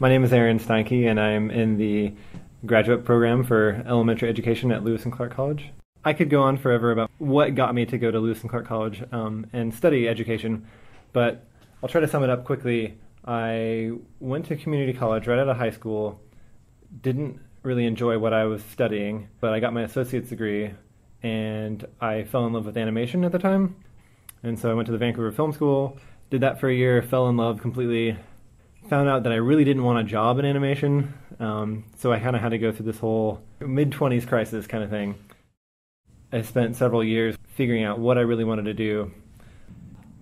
My name is Aron Steinke, and I'm in the graduate program for elementary education at Lewis and Clark College. I could go on forever about what got me to go to Lewis and Clark College and study education, but I'll try to sum it up quickly. I went to community college right out of high school, didn't really enjoy what I was studying, but I got my associate's degree, and I fell in love with animation at the time. And so I went to the Vancouver Film School, did that for a year, fell in love completely, found out that I really didn't want a job in animation, so I kind of had to go through this whole mid-20s crisis kind of thing. I spent several years figuring out what I really wanted to do.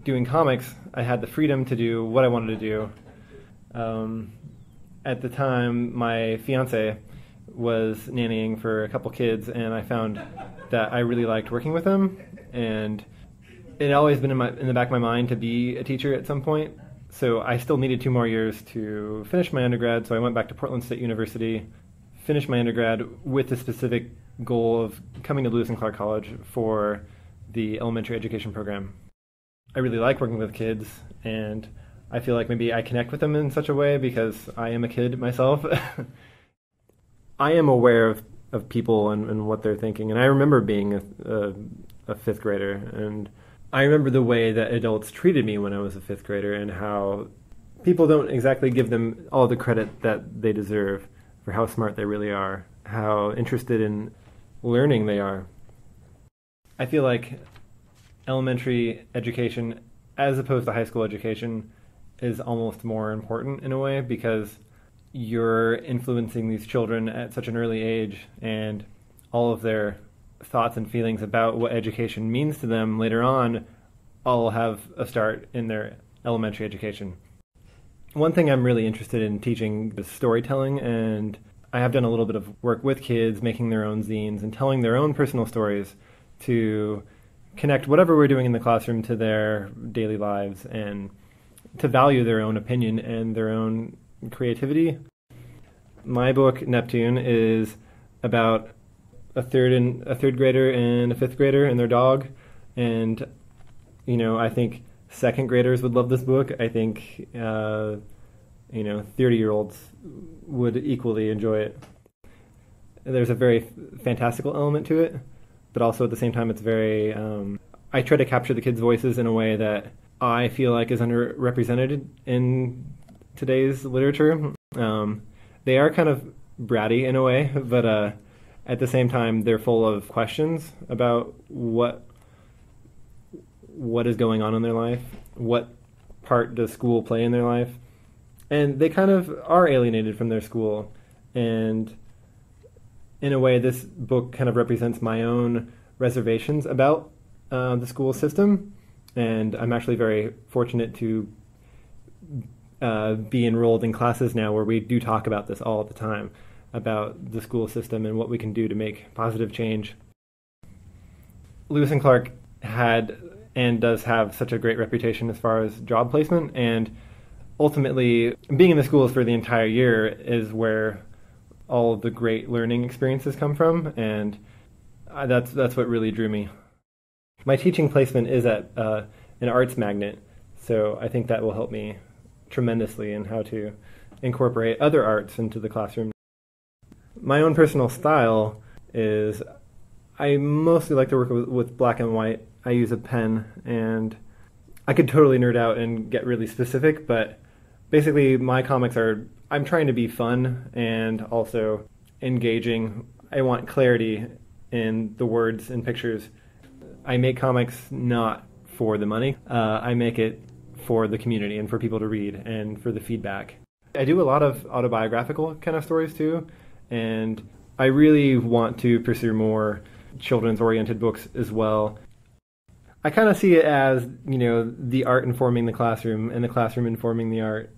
Doing comics, I had the freedom to do what I wanted to do. At the time, my fiance was nannying for a couple kids, and I found that I really liked working with them, and it had always been in the back of my mind to be a teacher at some point. So I still needed 2 more years to finish my undergrad, so I went back to Portland State University, finished my undergrad with the specific goal of coming to Lewis and Clark College for the elementary education program. I really like working with kids, and I feel like maybe I connect with them in such a way because I am a kid myself. I am aware of people and what they're thinking, and I remember being a fifth grader, and I remember the way that adults treated me when I was a fifth grader and how people don't exactly give them all the credit that they deserve for how smart they really are, how interested in learning they are. I feel like elementary education, as opposed to high school education, is almost more important in a way because you're influencing these children at such an early age, and all of their thoughts and feelings about what education means to them later on all have a start in their elementary education. One thing I'm really interested in teaching is storytelling, and I have done a little bit of work with kids making their own zines and telling their own personal stories to connect whatever we're doing in the classroom to their daily lives and to value their own opinion and their own creativity. My book, Neptune, is about a third grader and a fifth grader and their dog, and I think second graders would love this book. I think 30-year-olds would equally enjoy it. There's a very fantastical element to it, but also at the same time it's very I try to capture the kids' voices in a way that I feel like is underrepresented in today's literature. They are kind of bratty in a way, but at the same time, they're full of questions about what is going on in their life, what part does school play in their life, and they kind of are alienated from their school. And in a way, this book kind of represents my own reservations about the school system, and I'm actually very fortunate to be enrolled in classes now where we do talk about this all the time, about the school system and what we can do to make positive change. Lewis and Clark had and does have such a great reputation as far as job placement, and ultimately being in the schools for the entire year is where all of the great learning experiences come from, and that's what really drew me. My teaching placement is at an arts magnet, so I think that will help me tremendously in how to incorporate other arts into the classroom. My own personal style is I mostly like to work with black and white. I use a pen, and I could totally nerd out and get really specific, but basically my comics I'm trying to be fun and also engaging. I want clarity in the words and pictures. I make comics not for the money. I make it for the community and for people to read and for the feedback. I do a lot of autobiographical kind of stories too, and I really want to pursue more children's-oriented books as well. I kind of see it as, the art informing the classroom and the classroom informing the art.